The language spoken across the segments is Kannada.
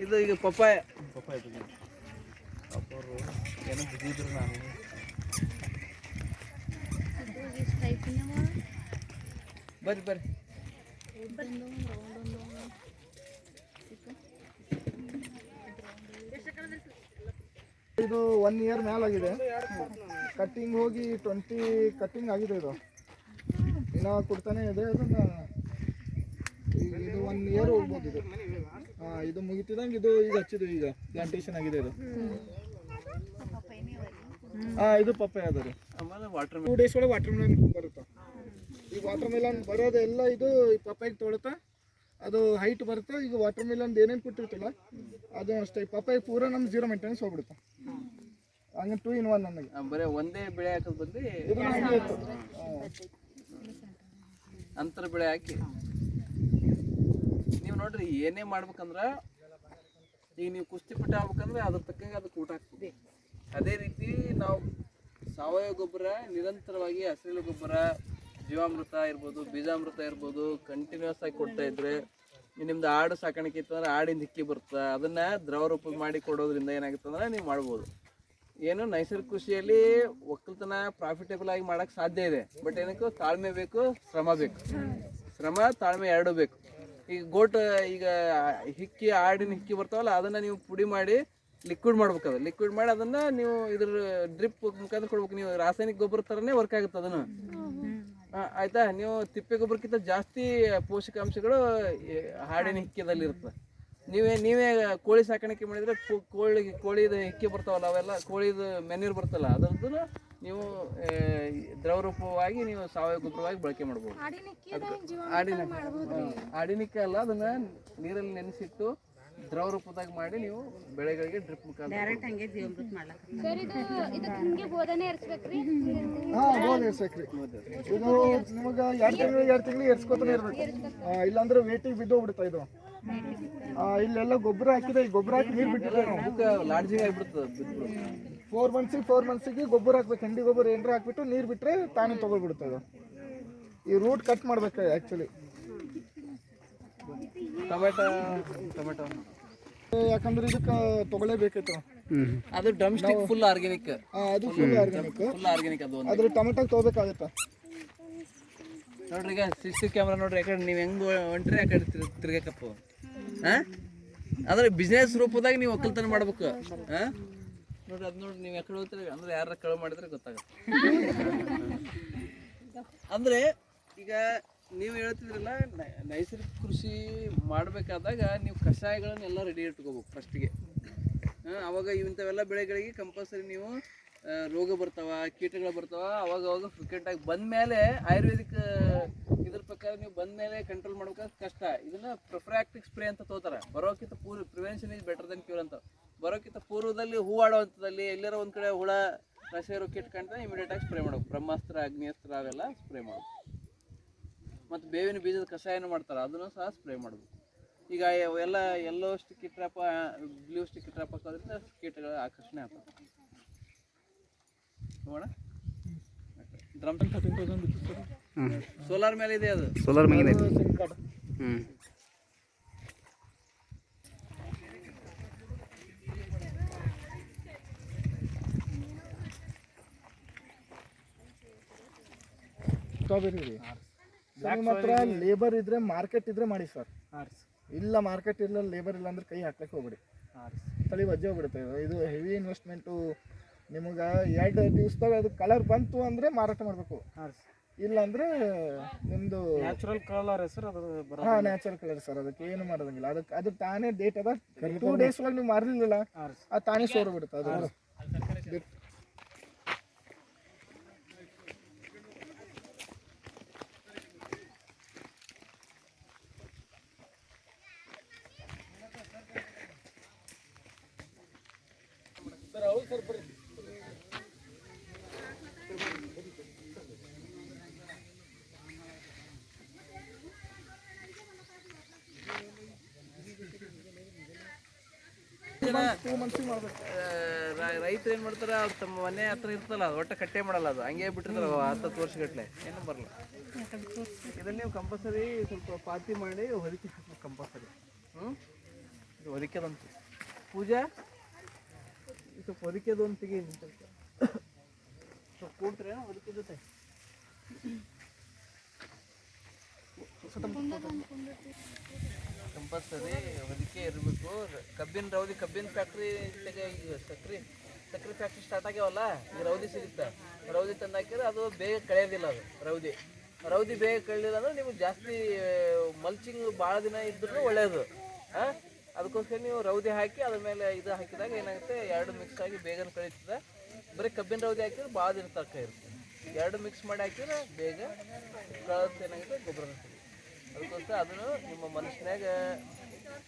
ಇದು ಈಗ ಪಪ್ಪಾಯ ಅವರು ಏನೋ ಬಿದ್ದಿದ್ರು ನಾನು ಬರ್ರಿ ಬರ್ರಿ. ಇದು 1 ಇಯರ್ ಮೇಲಾಗಿದೆ. ಕಟ್ಟಿಂಗ್ ಹೋಗಿ 20 ಕಟ್ಟಿಂಗ್ ಆಗಿದೆ. ಇದು ಇನ್ನೂ ಕೊಡ್ತಾನೆ ಇದೆ. ಅದನ್ನ ಇದು 1 ಇಯರ್ ಹೋಗ್ಬೋದು. ಇದು ಇದು ಮುಗಿತಿದಂಗೆ ಇದು ಈಗ ಹಚ್ಚಿದ್ದು, ಈಗ ಪ್ಲಾಂಟೇಶನ್ ಆಗಿದೆ. ಇದು ಇದು ಪಪ್ಪಾಯ ಅದ ರೀ. ಆಮೇಲೆ ವಾಟರ್ 2 ಡೇಸ್ ಒಳಗೆ ವಾಟರ್ ಮೆಲನ್ ಬರುತ್ತೆ. ಈಗ ವಾಟರ್ ಮೆಲನ್ ಬರೋದೆಲ್ಲ ಇದು ಪಪ್ಪಾಯಿಗೆ ತೊಳುತ್ತಾ ಅದು ಹೈಟ್ ಬರುತ್ತೆ. ಈಗ ವಾಟರ್ ಮೆಲನ್ ಏನೇನು ಕೊಟ್ಟಿರ್ತಿಲ್ಲ ಅದು ಅಷ್ಟೇ. ಪಪ್ಪಾಯಿ ಪೂರ ನಮ್ಗೆ 0 ಮೇಂಟೆನೆನ್ಸ್ ಹೋಗ್ಬಿಡುತ್ತೆ. ಹಂಗೆ 2 in 1 ನನಗೆ ಬರೀ ಒಂದೇ ಬೆಳೆ ಹಾಕೋದು ಬಂದು ಅಂತರ ಬೆಳೆ ಹಾಕಿ ನೀವು ನೋಡ್ರಿ ಏನೇ ಮಾಡ್ಬೇಕಂದ್ರೆ ಈಗ ನೀವು ಕುಸ್ತಿಪಟ್ಟ ಆಗ್ಬೇಕಂದ್ರೆ ಅದ್ರ ತಕ್ಕಂಗೆ ಅದಕ್ಕೆ ಊಟ ಹಾಕ್ತೀವಿ. ಅದೇ ರೀತಿ ನಾವು ಸಾವಯವ ಗೊಬ್ಬರ ನಿರಂತರವಾಗಿ ಹಸಿರು ಗೊಬ್ಬರ, ಜೀವಾಮೃತ ಇರ್ಬೋದು, ಬೀಜಾಮೃತ ಇರ್ಬೋದು ಕಂಟಿನ್ಯೂಸ್ ಆಗಿ ಕೊಡ್ತಾ ಇದ್ರೆ, ನಿಮ್ದು ಆಡು ಸಾಕಾಣಿಕೆ ಇತ್ತು ಅಂದ್ರೆ ಆಡಿನ ಹಿಕ್ಕಿ ಬರುತ್ತೆ, ಅದನ್ನ ದ್ರವ ರೂಪ ಮಾಡಿ ಕೊಡೋದ್ರಿಂದ ಏನಾಗುತ್ತೆ ಅಂದ್ರೆ ನೀವು ಮಾಡ್ಬೋದು. ಏನು ನೈಸರ್ಗಿಕ ಕೃಷಿಯಲ್ಲಿ ಒಕ್ಕಲ್ತನ ಪ್ರಾಫಿಟೇಬಲ್ ಆಗಿ ಮಾಡಕ್ಕೆ ಸಾಧ್ಯ ಇದೆ. ಬಟ್ ಏನಕ್ಕೆ ತಾಳ್ಮೆ ಬೇಕು, ಶ್ರಮ ಬೇಕು. ಶ್ರಮ ತಾಳ್ಮೆ ಎರಡೂ ಬೇಕು. ಈಗ ಈಗ ಹಿಕ್ಕಿ ಆಡಿನ ಹಿಕ್ಕಿ ಬರ್ತಾವಲ್ಲ ಅದನ್ನ ನೀವು ಪುಡಿ ಮಾಡಿ ಲಿಕ್ವಿಡ್ ಮಾಡ್ಬೇಕು. ಲಿಕ್ವಿಡ್ ಮಾಡಿ ಅದನ್ನ ನೀವು ಇದ್ರ ಡ್ರಿಪ್ ಮುಖಾಂತರ ಕೊಡ್ಬೇಕು. ನೀವು ರಾಸಾಯನಿಕ ಗೊಬ್ಬರ ಥರನೇ ವರ್ಕ್ ಆಗುತ್ತೆ ಅದನ್ನು. ಆಯ್ತಾ? ನೀವು ತಿಪ್ಪೆ ಗೊಬ್ಬರಕ್ಕಿಂತ ಜಾಸ್ತಿ ಪೋಷಕಾಂಶಗಳು ಹಾಡಿನ ಹಿಕ್ಕಿದಲ್ಲಿ ಇರುತ್ತೆ. ನೀವೇ ಕೋಳಿ ಸಾಕಾಣಿಕೆ ಮಾಡಿದ್ರೆ ಕೋಳಿದ ಹಿಕ್ಕಿ ಬರ್ತಾವಲ್ಲ, ಅವೆಲ್ಲ ಕೋಳಿದ ಮೆನ್ಯೂರ್ ಬರ್ತಲ್ಲ, ಅದರದ್ದು ನೀವು ದ್ರವ ರೂಪವಾಗಿ ನೀವು ಸಾವಯವ ಗೊಬ್ಬರವಾಗಿ ಬಳಕೆ ಮಾಡ್ಬೋದು. ಆಡಿನಿಕ್ಕೆ ಅಲ್ಲ, ಅದನ್ನ ನೀರಲ್ಲಿ ನೆನೆಸಿಟ್ಟು ದ್ರವ ರೂಪದಾಗ ಮಾಡಿ ನೀವು ಬೆಳೆಗಳಿಗೆ ಡ್ರಿಪ್ ಮುಖಾಂತರ ಬೋಧನೆ ಎರ್ಸ್ಬೇಕ್ರಿ. ಇದು ನಿಮಗೆ 2 ತಿಂಗಳು ಎರ್ಸ್ಕೊತಾನೆ ಇರ್ಬೇಕು. ಇಲ್ಲಾಂದ್ರೆ ವೇಟಿಗೆ ಬಿದ್ದೋಗ್ಬಿಡುತ್ತಾ ಇದು. ಇಲ್ಲೆಲ್ಲ ಗೊಬ್ಬರ ಹಾಕಿದೆ. ಗೊಬ್ಬರ ಹಾಕಿ ನೀರು ಬಿಟ್ಟಿದೆ. ಲಾಡ್ಜಿಂಗ್ ಆಗಿಬಿಡ್ತದೆ. 4 ಮಂತ್ಸಿಗೆ ಗೊಬ್ಬರ ಹಾಕ್ಬೇಕು. ಹೆಂಡಿ ಗೊಬ್ಬರ ಏನಾರ ಹಾಕ್ಬಿಟ್ಟು ನೀರು ಬಿಟ್ಟರೆ ತಾನೇ ತೊಗೊಳ್ಬಿಡುತ್ತೆ ಅದು. ಈ ರೂಟ್ ಕಟ್ ಮಾಡ್ಬೇಕು ಆ್ಯಕ್ಚುಲಿ. ಟೊಮೆಟೊ ಯಾಕಂದ್ರೆ ಇದಕ್ಕೆ ತಗೊಳ್ಳೇಬೇಕಿತ್ತು. ಅದು ಡ್ರಮ್ ಸ್ಟಿಕ್ ಫುಲ್ ಆರ್ಗ್ಯಾನಿಕ್. ಅದು ಫುಲ್ ಆರ್ಗ್ಯಾನಿಕ್. ಅದು ಅದ್ರ ಟೊಮೆಟೊ ತಗೋಬೇಕಾಗತ್ತೆ. ನೋಡ್ರಿ ಈಗ ಸಿಸಿ ಕ್ಯಾಮ್ರಾ ನೋಡ್ರಿ. ಯಾಕಂದ್ರೆ ನೀವು ಹೆಂಗ್ ಹೊಂಟ್ರಿ ಆ ಕಡೆ ತಿರ್ಗಕಪ್ಪ. ಅಂದ್ರೆ ಬಿಸ್ನೆಸ್ ರೂಪದಾಗ ನೀವು ಒಕ್ಕಲ್ತನ ಮಾಡ್ಬೇಕು. ನೋಡ್ರಿ ಅದ್ ನೋಡ್ರಿ, ನೀವು ಯಾಕಡೆ ಹೋಗ್ತೀರಿ ಅಂದ್ರೆ ಯಾರ ಕಳು ಮಾಡಿದ್ರೆ ಗೊತ್ತಾಗುತ್ತೆ. ಅಂದ್ರೆ ಈಗ ನೀವು ಹೇಳ್ತಿದ್ರಲ್ಲ, ನೈಸರ್ಗಿಕ ಕೃಷಿ ಮಾಡಬೇಕಾದಾಗ ನೀವು ಕಷಾಯಗಳನ್ನೆಲ್ಲ ರೆಡಿ ಇಟ್ಕೋಬೇಕು ಫಸ್ಟಿಗೆ. ಅವಾಗ ಇಂಥವೆಲ್ಲ ಬೆಳೆಗಳಿಗೆ ಕಂಪಲ್ಸರಿ ನೀವು ರೋಗ ಬರ್ತಾವ, ಕೀಟಗಳು ಬರ್ತಾವ. ಅವಾಗ ಫ್ರಿಕೆಂಟಾಗಿ ಬಂದಮೇಲೆ ಆಯುರ್ವೇದಿಕ್ ಇದ್ರ ಪ್ರಕಾರ ನೀವು ಬಂದಮೇಲೆ ಕಂಟ್ರೋಲ್ ಮಾಡ್ಬೇಕಾದ್ರೆ ಕಷ್ಟ. ಇದನ್ನ ಪ್ರೊಫ್ರಾಕ್ಟಿಕ್ ಸ್ಪ್ರೇ ಅಂತ ತೋತಾರೆ. ಬರೋಕ್ಕಿಂತ prevention is better then cure ಅಂತ. ಬರೋಕ್ಕಿಂತ ಪೂರ್ವದಲ್ಲಿ ಹೂವಾಡೋ ಹಂತದಲ್ಲಿ ಎಲ್ಲಾರ ಒಂದು ಕಡೆ ಹುಳ ರಸ ಇರೋ ಕೀಟ ಕಂಡ್ರೆ ಇಮಿಡಿಯೇಟಾಗಿ ಸ್ಪ್ರೇ ಮಾಡೋದು. ಬ್ರಹ್ಮಾಸ್ತ್ರ, ಅಗ್ನಿಯಸ್ತ್ರ ಅವೆಲ್ಲ ಸ್ಪ್ರೇ ಮಾಡೋದು. ಮತ್ತು ಬೇವಿನ ಬೀಜದ ಕಷಾಯನೂ ಮಾಡ್ತಾರೆ, ಅದನ್ನು ಸಹ ಸ್ಪ್ರೇ ಮಾಡಬೇಕು. ಈಗ ಎಲ್ಲ yellow sticky trap, blue sticky trap ಹಾಕೋದ್ರಿಂದ ಕೀಟಗಳ ಆಕರ್ಷಣೆ ಆಗ್ತದೆ. ನೋಡ ಡ್ರಮ್ ಸೋಲಾರ್ ಮೇಲೆ ಇದೆ. ಅದು ಸೋಲಾರ್ ಮೇಲೆ ಇದೆ. ಸ್ಟ್ರಾಬೆರಿ ರೀ. ನಿಮ್ಮ ಹತ್ರ ಲೇಬರ್ ಇದ್ರೆ, ಮಾರ್ಕೆಟ್ ಇದ್ರೆ ಮಾಡಿ ಸರ್. ಇಲ್ಲ ಮಾರ್ಕೆಟ್ ಇಲ್ಲ, ಲೇಬರ್ ಇಲ್ಲ ಅಂದ್ರೆ ಕೈ ಹಾಕ್ಲಿಕ್ಕೆ ಹೋಗ್ಬಿಡಿ. ತಲೆ ವಜ್ಜೆ ಹೋಗ್ಬಿಡುತ್ತೆ. ಇದು ಹೆವಿ ಇನ್ವೆಸ್ಟ್ಮೆಂಟು. ನಿಮಗೆ 2 ದಿವಸದಾಗ ಅದು ಕಲರ್ ಬಂತು ಅಂದರೆ ಮಾರಾಟ ಮಾಡಬೇಕು. ಇಲ್ಲ ಅಂದರೆ ನಿಮ್ಮದು ನ್ಯಾಚುರಲ್ ಕಲರ್ ಸರ್. ಅದು ನ್ಯಾಚುರಲ್ ಕಲರ್ ಸರ್. ಅದಕ್ಕೆ ಏನು ಮಾಡೋದಂಗಿಲ್ಲ. ಅದು ತಾನೇ ಡೇಟ್ ಅದ. 2 ಡೇಸ್ ಒಳಗೆ ನೀವು ಮಾರಲಿಲ್ಲ ಅದು ತಾನೇ ಸೋರ್ಬಿಡುತ್ತೆ. ಅದು ಸರ್ ಬರ್ರಿ. ಜನ 2 ಮಂತ್ಸಿಗೆ ಮಾಡ್ಬೇಕು. ರೈತರು ಏನು ಮಾಡ್ತಾರೆ, ಅವ್ರು ತಮ್ಮ ಮನೆ ಹತ್ರ ಇರ್ತಲ್ಲ, ಅದು ಒಟ್ಟು ಕಟ್ಟೆ ಮಾಡಲ್ಲ, ಅದು ಹಂಗೆ ಬಿಟ್ಟಿರ್ತಾರೆ 10 ವರ್ಷಗಟ್ಲೆ, ಏನು ಬರಲ್ಲ. ಇದನ್ನು ನೀವು ಕಂಪಲ್ಸರಿ ಸ್ವಲ್ಪ ಪಾತಿ ಮಾಡಿ ಹೊದಿಕೆ ಹಾಕ್ಬೇಕು ಕಂಪಲ್ಸರಿ. ಇದು ಹೊದಿಕೆದಂತ ಪೂಜಾ, ಸ್ವಲ್ಪ ಹೊದಿಕೆದು ಒಂದು ತೆಗಿ, ಸ್ವಲ್ಪ ಕೂಡ್ತಾರೆ ಹೊದಿಕೆ ಜೊತೆ. ಕಂಪಲ್ಸರಿ ಹೊದಿಕೆ ಇರಬೇಕು. ಕಬ್ಬಿನ ಫ್ಯಾಕ್ಟ್ರಿ ಸಕ್ರೆ ಫ್ಯಾಕ್ಟ್ರಿ ಸ್ಟಾರ್ಟ್ ಆಗ್ಯಾವಲ್ಲ, ಈ ರೌದಿ ಸಿಗುತ್ತೆ. ರೌದಿ ತಂದು ಹಾಕಿದ್ರೆ ಅದು ಬೇಗ ಕಳೆಯೋದಿಲ್ಲ. ಅದು ರೌದಿ ಬೇಗ ಕಳೆದಿಲ್ಲ ಅಂದ್ರೆ ನಿಮ್ಗೆ ಜಾಸ್ತಿ ಮಲ್ಚಿಂಗ್ ಭಾಳ ದಿನ ಇದ್ರೂ ಒಳ್ಳೆಯದು. ಅದಕ್ಕೋಸ್ಕರ ನೀವು ರೌದಿ ಹಾಕಿ ಅದ್ರ ಮೇಲೆ ಇದು ಹಾಕಿದಾಗ ಏನಾಗುತ್ತೆ, ಎರಡು ಮಿಕ್ಸ್ ಆಗಿ ಬೇಗನೆ ಕಳೀತದೆ. ಬರೀ ಕಬ್ಬಿನ ರೌದಿ ಹಾಕಿದ್ರೆ ಭಾಳ ದಿನ ತನಕ ಇರುತ್ತೆ. ಎರಡು ಮಿಕ್ಸ್ ಮಾಡಿ ಹಾಕಿದ್ರೆ ಬೇಗ ಕಳೆದು ಏನಾಗುತ್ತೆ, ಗೊಬ್ಬರ. ಅದಕ್ಕೋಸ್ಕರ ಅದನ್ನು ನಿಮ್ಮ ಮನಸ್ಸಿನಾಗ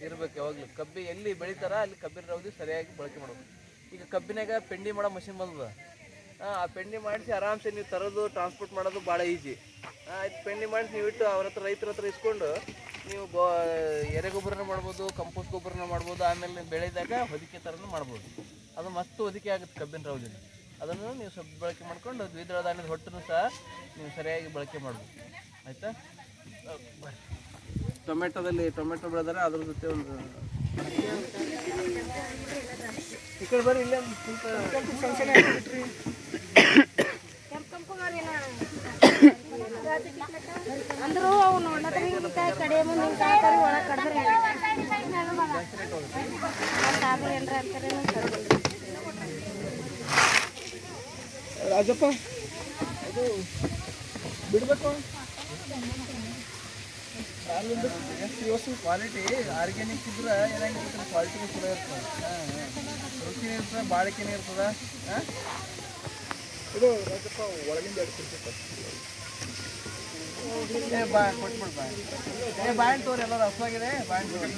ಇರ್ಬೇಕು ಯಾವಾಗಲೂ. ಕಬ್ಬಿ ಎಲ್ಲಿ ಬೆಳಿತಾರ ಅಲ್ಲಿ ಕಬ್ಬಿನ ರೌದಿ ಸರಿಯಾಗಿ ಬಳಕೆ ಮಾಡ್ಬೇಕು. ಈಗ ಕಬ್ಬಿನಾಗ ಪೆಂಡಿ ಮಾಡೋ ಮಷಿನ್ ಬಂದದ. ಆ ಪೆಂಡಿ ಮಾಡಿಸಿ ಆರಾಮ್ಸೆ ನೀವು ತರೋದು ಟ್ರಾನ್ಸ್ಪೋರ್ಟ್ ಮಾಡೋದು ಭಾಳ ಈಜಿ. ಆಯ್ತು, ಪೆಂಡಿ ಮಾಡಿಸಿ ನೀವು ಇಟ್ಟು ರೈತರ ಹತ್ರ ಇಸ್ಕೊಂಡು ನೀವು ಎರೆಗೊಬ್ಬರನ ಮಾಡ್ಬೋದು, ಕಂಪೋಸ್ಟ್ ಗೊಬ್ಬರನ ಮಾಡ್ಬೋದು. ಆಮೇಲೆ ನೀವು ಬೆಳೆದಾಗ ಹೊದಿಕೆ ಥರನೂ ಮಾಡ್ಬೋದು. ಅದು ಮಸ್ತ್ ಹೊದಿಕೆ ಆಗುತ್ತೆ ಕಬ್ಬಿನ ರೌದಿನ. ಅದನ್ನು ನೀವು ಸ್ವಲ್ಪ ಬಳಕೆ ಮಾಡ್ಕೊಂಡು ದ್ವಿದಳ ಧಾನ್ಯದ ಹೊಟ್ಟನ್ನು ಸಹ ನೀವು ಸರಿಯಾಗಿ ಬಳಕೆ ಮಾಡ್ಬೋದು. ಆಯಿತಾ? ಟೊಮೆಟೊ ಬೆಳೆದಾರೆ, ಅದ್ರ ಜೊತೆ ಒಂದು ಈ ಕಡೆ ಬರ್ರಿ, ಇಲ್ಲೇ ಒಂದು ಅಂದ್ರು ಅವು ನೋಡ್ಲತ್ತರ ಹಿಂಗಿಕಾಯಿ ಕಡೆ ಮುಂದೆ ಹಿಂಗಾಯಿ ಕರಿ ಒಳಗೆ ಕಡ್ದ್ರೆ ಸಾಬ್ರು ಏನ್ರ ಅಂತಾರೆ ರಾಜಪ್ಪ, ಅದು ಬಿಡಬೇಕು. ಕ್ವಾಲಿಟಿ ಆರ್ಗ್ಯಾನಿಕ್ ಇದ್ರೆ ಏನಾಗಿರ್ತದೆ, ಕ್ವಾಲಿಟಿನೂ ಚಲೋ ಇರ್ತದೆ, ರುಚಿನೂ ಇರ್ತದೆ, ಬಾಳಿಕೆನೂ ಇರ್ತದೆ. ಇದು ರಾಜಪ್ಪ ಒಳಗಿಂದ ಕೊಟ್ಬಿಡು ಬಾಯ್ ತೋರಿ, ಎಲ್ಲರೂ ಹಸುವಾಗಿದೆ, ಬಾಯ್ ತೋರಿ.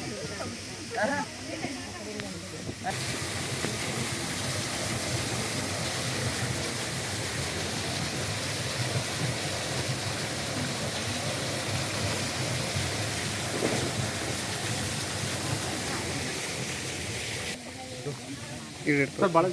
ಭಾಳ